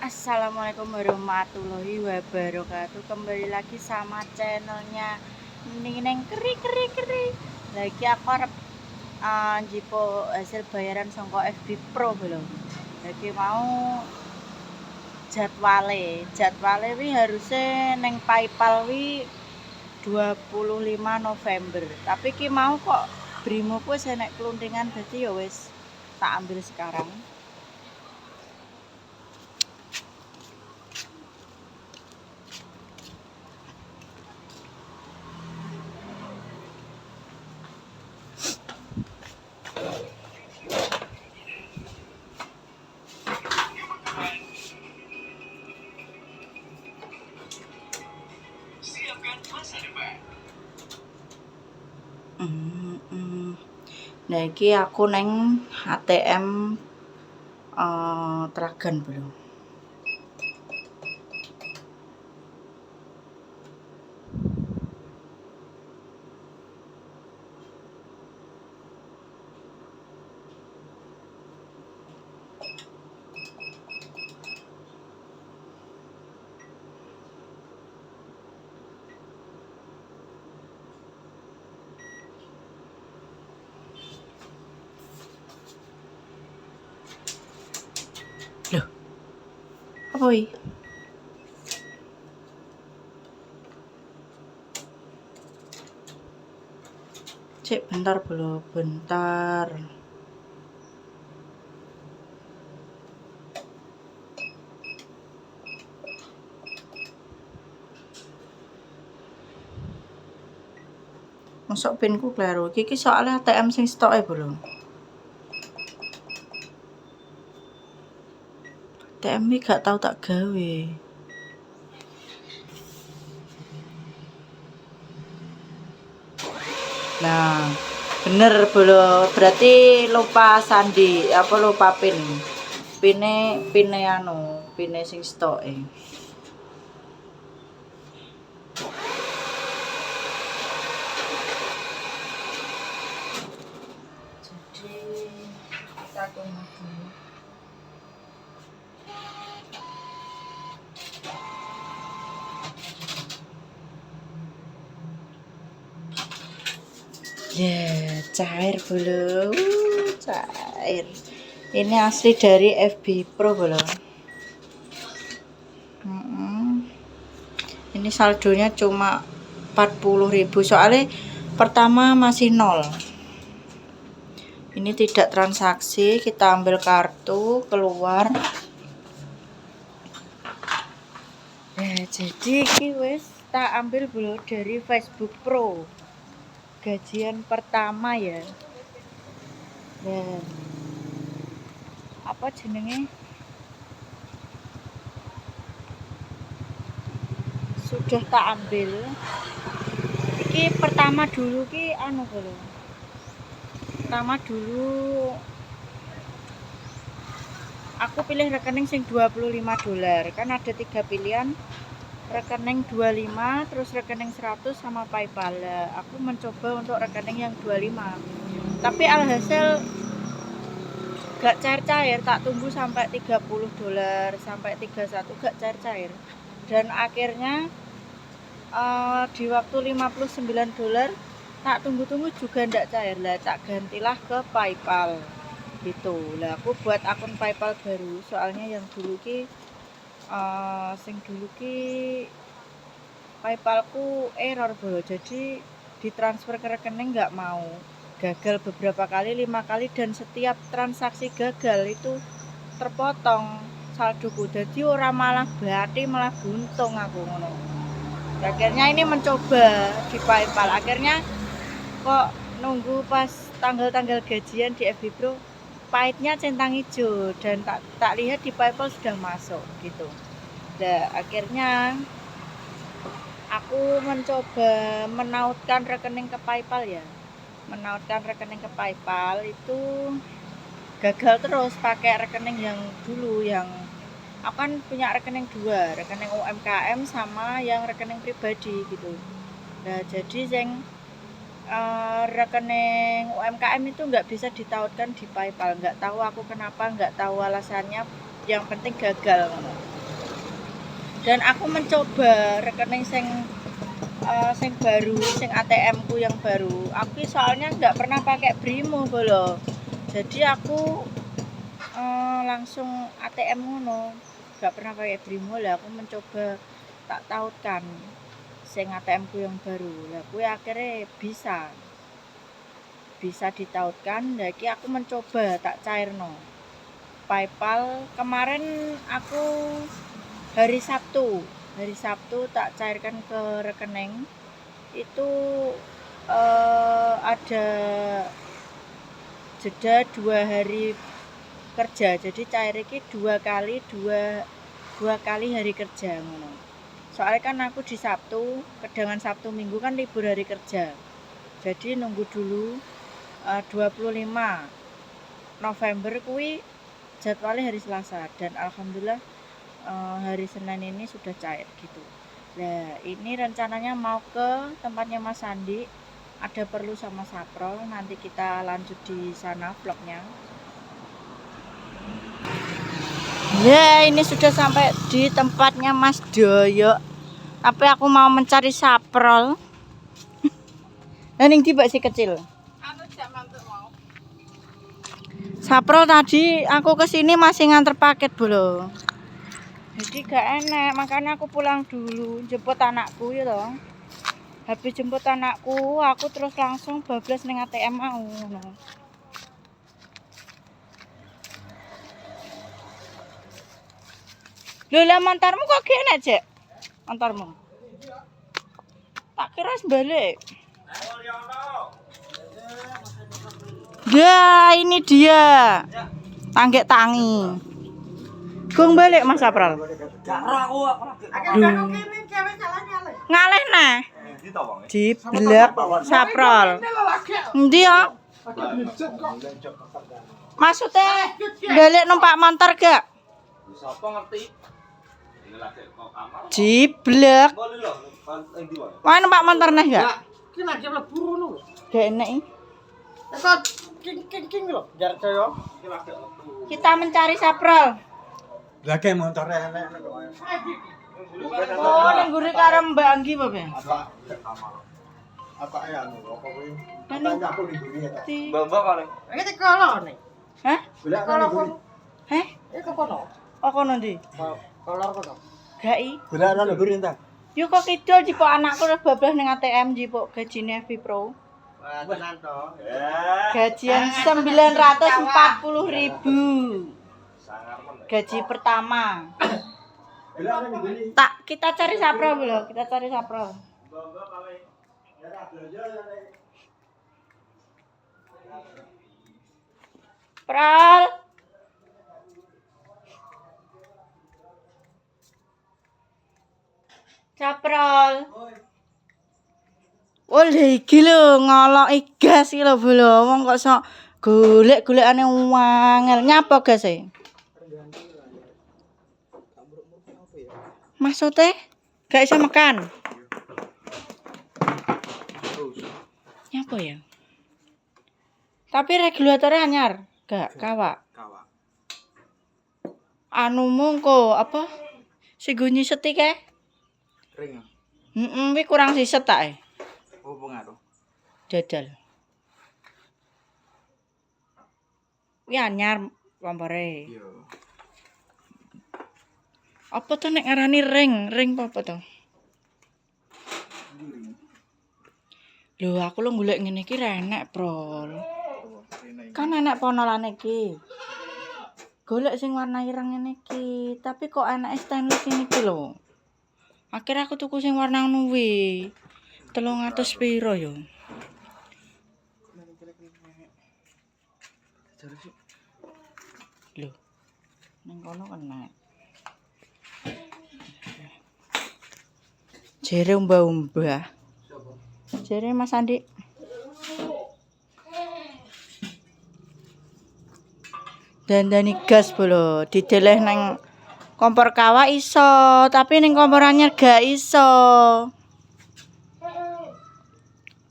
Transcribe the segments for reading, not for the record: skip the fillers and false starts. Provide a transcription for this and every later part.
Assalamualaikum warahmatullahi wabarakatuh. Kembali lagi sama channelnya Neneng Keri Keri Keri. Lagi aku arep jipo hasil bayaran songko FB Pro belum. Lagi mau jadwale wi harusnya neng PayPal wi 25 November. Tapi ki mau kok brimo ku wis enek keluntingan, dadi ya wis tak ambil sekarang. Nah iki aku neng ATM Tragan belum. Loh, apa ini? Cek bentar belum, bentar. Masuk pinku kleru. Iki soalnya ATM sing stoke belum. ATM iki gak tau tak gawe. Nah, bener belum. Berarti lupa sandi, apa lupa pin. Pine sing stoke. Jadi kita tunggu dulu. Ya, cair belum. Cair. Ini asli dari FB Pro belum. Ini saldonya cuma 40.000 soalnya pertama masih 0. Ini tidak transaksi, kita ambil kartu keluar. Ya, jadi iki wis tak ambil dulu dari Facebook Pro. Gajian pertama ya. Dan apa jenenge? Sudah tak ambil. Iki pertama dulu ki anu lho. Pertama dulu aku pilih rekening sing $25. Kan ada 3 pilihan. Rekening 25, terus rekening 100 sama PayPal. Aku mencoba untuk rekening yang 25. Tapi alhasil gak cair-cair, tak tunggu sampai $30, sampai 31 gak cair-cair. Dan akhirnya di waktu $59 tak tunggu-tunggu juga ndak cair lah, tak gantilah ke PayPal gitu lah. Aku buat akun PayPal baru soalnya yang dulu ki sing dulu ki PayPalku error bro, jadi ditransfer ke rekening nggak mau, gagal beberapa kali, 5 kali, dan setiap transaksi gagal itu terpotong saldoku, jadi orang malah berarti malah buntung aku ngono. Akhirnya ini mencoba di PayPal, akhirnya kok nunggu pas tanggal-tanggal gajian di FB Pro pahitnya centang hijau, dan tak lihat di PayPal sudah masuk gitu. Nah, akhirnya aku mencoba menautkan rekening ke PayPal ya. Menautkan rekening ke PayPal itu gagal terus pakai rekening yang dulu, yang aku kan punya rekening 2, rekening UMKM sama yang rekening pribadi gitu. Nah, jadi yang rekening UMKM itu nggak bisa ditautkan di PayPal. Nggak tahu aku kenapa, nggak tahu alasannya. Yang penting gagal. Dan aku mencoba rekening sing baru, sing ATM ku yang baru. Aku soalnya nggak pernah pakai Brimo loh. Jadi aku langsung ATM ngono. Nggak pernah pakai Brimo lah. Aku mencoba tak tautkan sing ATM ku yang baru. Lah kuwi akhirnya bisa ditautkan. Lagi aku mencoba tak cairno. PayPal kemarin aku hari Sabtu tak cairkan ke rekening itu ada jeda 2 hari kerja, jadi cair iki dua kali hari kerja ngono. Soalnya kan aku di Sabtu, kedangan Sabtu Minggu kan libur hari kerja, jadi nunggu dulu 25 November kuwi jadwalnya hari Selasa, dan alhamdulillah hari Senin ini sudah cair gitu. Nah ini rencananya mau ke tempatnya Mas Sandi, ada perlu sama Saprol, nanti kita lanjut di sana vlognya. Ya ini sudah sampai di tempatnya Mas Doyo, tapi aku mau mencari Saprol. Ning tiba si kecil. Saprol tadi aku kesini masih nganter paket bro. Jadi gak enak, makanya aku pulang dulu jemput anakku ya toh. Habis jemput anakku, aku terus langsung bablas ning ATM mau. Lho lah montormu kok gak enak, Cek? Montormu. Tak kira balik. Ya, ini dia. Tanggek tangi. Gong balik Mas April. Ngalih nah. Di blek Saprol. Endi ya? Maksudnya balik numpak motor gak? Sapa ngerti? Jiblek. Wah numpak motor nah gak? Ki nek mlebu ngono. Gak enak iki. Kok king lho, jar kaya. Kita mencari Saprol. Lah ke montore enek kok. Oh, ning guri karo Mbak Anggi apa ya? Apa ya anu apa kuwi? Tanya aku ning guri ta. Mbak kali. Iki kolo nih. Hah? Golek kolo. Heh? Iki kono. Oh kono ndi? Kolor kono. Gak i. Golek ana guri ta. Yo kok kidul jipok anakku wis bablas ning ATM jipok gajine FB Pro. Wah, tenan to. Gajian 940.000. Gaji pertama. Tak kita cari Saprol dulu, kita cari Saprol. Prol. Saprol. Oleh iki lho ngoloki gas iki lho lho wong kok sok golek-golekane wangel nyapa gas e. Maksudnya gak bisa makan. Nyapa ya? Tapi regulatornya anyar, gak kawak. Anu mongko apa? Si gunyi setik e? Ring. Wi kurang siset tak e. Oh pengaruh. Dadal. Wi anyar kompore. Iya. Apa tuh nek ngarani ring apa to? Lho aku lo golek ngene iki ra enak, Prol. Kan enak ponolane iki. Golek sing warna ireng ngene iki, tapi kok enak stainless ini iki lho. Akhirnya aku tuku sing warna ngono kuwi. 300 piro yo. Lho. Ning kono kena. Jere umbah-umbah. Jere Mas Andi. Dandani gas bolo, dideleh nang kompor kawak iso, tapi ning kompor anyar gak iso.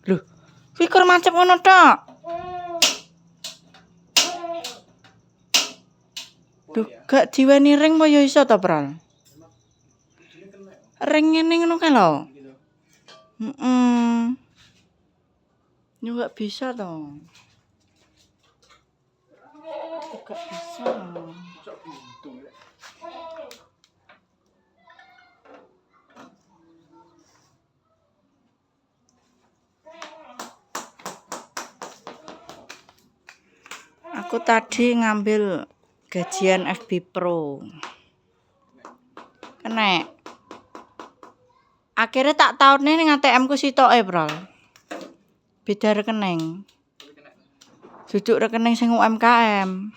Lho, pikir macet ngono tok. Duh, gak diweni ring apa ya iso to, Pral? Ring ngene ngono kan lho. Gitu. Ini nggak bisa toh. Nggak bisa. Sok buntung ya. Aku tadi ngambil gajian FB Pro. Kena. Akhirnya tak tahu nih ning ATM ku sitoke, Bro. Beda rekening. Tapi kena. Duduk rekening sing UMKM.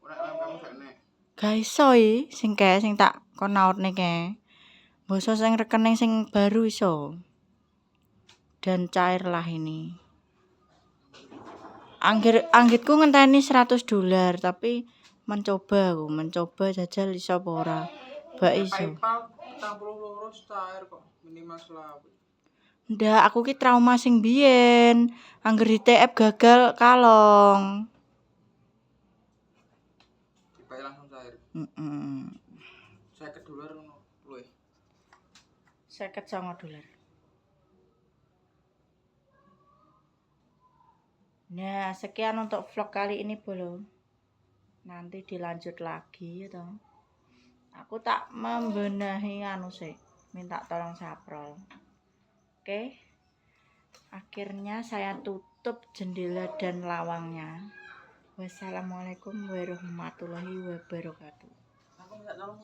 Ora kamu gak nek. Gak iso sing tak kon nautne ke. Basa sing rekening sing baru iso. Dan cair lah ini. Anggitku ngenteni $100 tapi mencoba jajal iso apa ora. Bak iso. PayPal 42 cair kok minimal selawe. Ndak, aku ki trauma sing biyen. Angger di TF gagal kalong. Dipakai langsung cair. $50 ngono luwih. $59. Nah, sekian untuk vlog kali ini, Bolo. Nanti dilanjut lagi ya toh. Aku tak membenahi sih. Minta tolong Saprol. Oke. Akhirnya saya tutup jendela dan lawangnya. Wassalamualaikum warahmatullahi wabarakatuh. Aku minta tolong.